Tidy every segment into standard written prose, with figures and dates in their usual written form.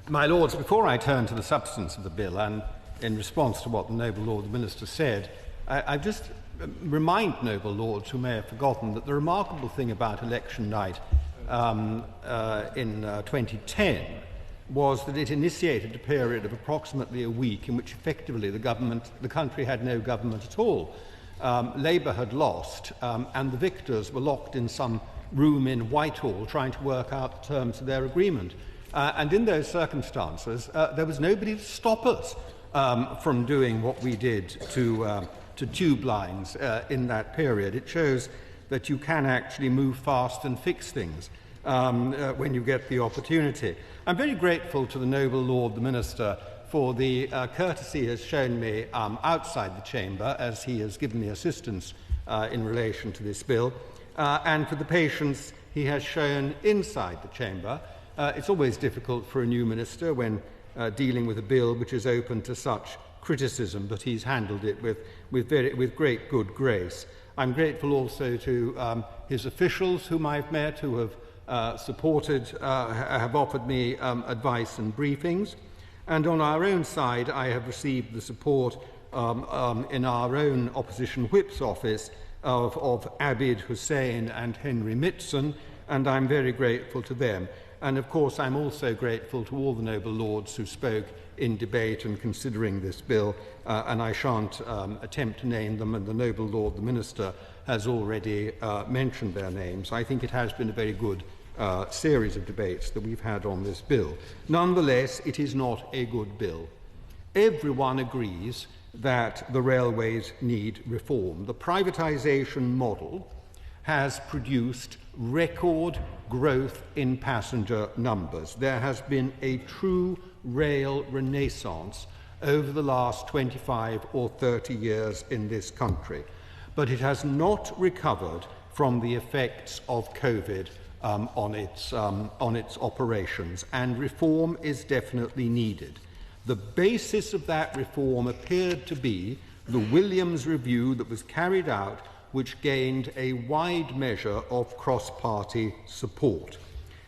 My Lords, before I turn to the substance of the bill, and in response to what the Noble Lord the Minister said, I just remind Noble Lords who may have forgotten that the remarkable thing about election night in 2010 was that it initiated a period of approximately a week in which effectively the country had no government at all. Labour had lost, and the victors were locked in some room in Whitehall trying to work out the terms of their agreement. And in those circumstances, there was nobody to stop us from doing what we did to tube lines in that period. It shows that you can actually move fast and fix things when you get the opportunity. I'm very grateful to the Noble Lord the Minister for the courtesy he has shown me outside the chamber as he has given me assistance in relation to this bill, and for the patience he has shown inside the chamber. It's always difficult for a new minister when dealing with a bill which is open to such criticism, but he's handled it with great good grace. I'm grateful also to his officials whom I've met, who have have offered me advice and briefings. And on our own side, I have received the support in our own opposition whip's office of Abid Hussain and Henry Mitson, and I'm very grateful to them. And of course, I'm also grateful to all the Noble Lords who spoke in debate and considering this bill, and I shan't attempt to name them, and the Noble Lord the Minister has already mentioned their names. I think it has been a very good series of debates that we've had on this bill. Nonetheless, it is not a good bill. Everyone agrees that the railways need reform. The privatisation model has produced record growth in passenger numbers. There has been a true rail renaissance over the last 25 or 30 years in this country, but it has not recovered from the effects of COVID on its operations, and reform is definitely needed. The basis of that reform appeared to be the Williams Review that was carried out, which gained a wide measure of cross-party support.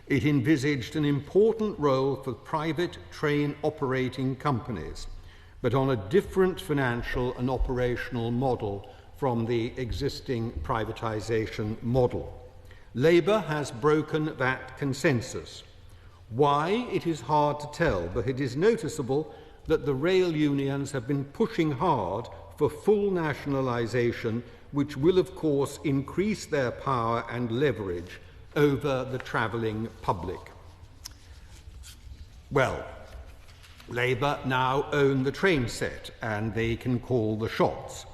It envisaged an important role for private train operating companies, but on a different financial and operational model from the existing privatisation model. Labour has broken that consensus. Why, it is hard to tell, but it is noticeable that the rail unions have been pushing hard for full nationalisation, which will, of course, increase their power and leverage over the travelling public. Well, Labour now own the train set, and they can call the shots.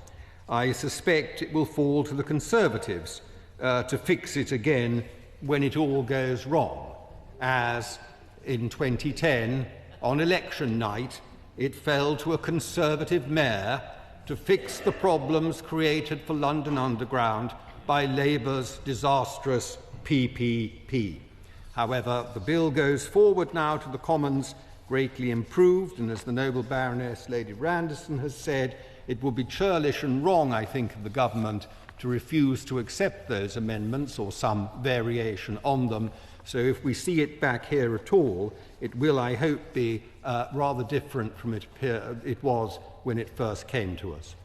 I suspect it will fall to the Conservatives to fix it again when it all goes wrong, as in 2010, on election night, it fell to a Conservative mayor to fix the problems created for London Underground by Labour's disastrous PPP. However, the bill goes forward now to the Commons greatly improved, and as the Noble Baroness Lady Randerson has said, it will be churlish and wrong, I think, of the government to refuse to accept those amendments or some variation on them. So if we see it back here at all, it will, I hope, be rather different from it was when it first came to us.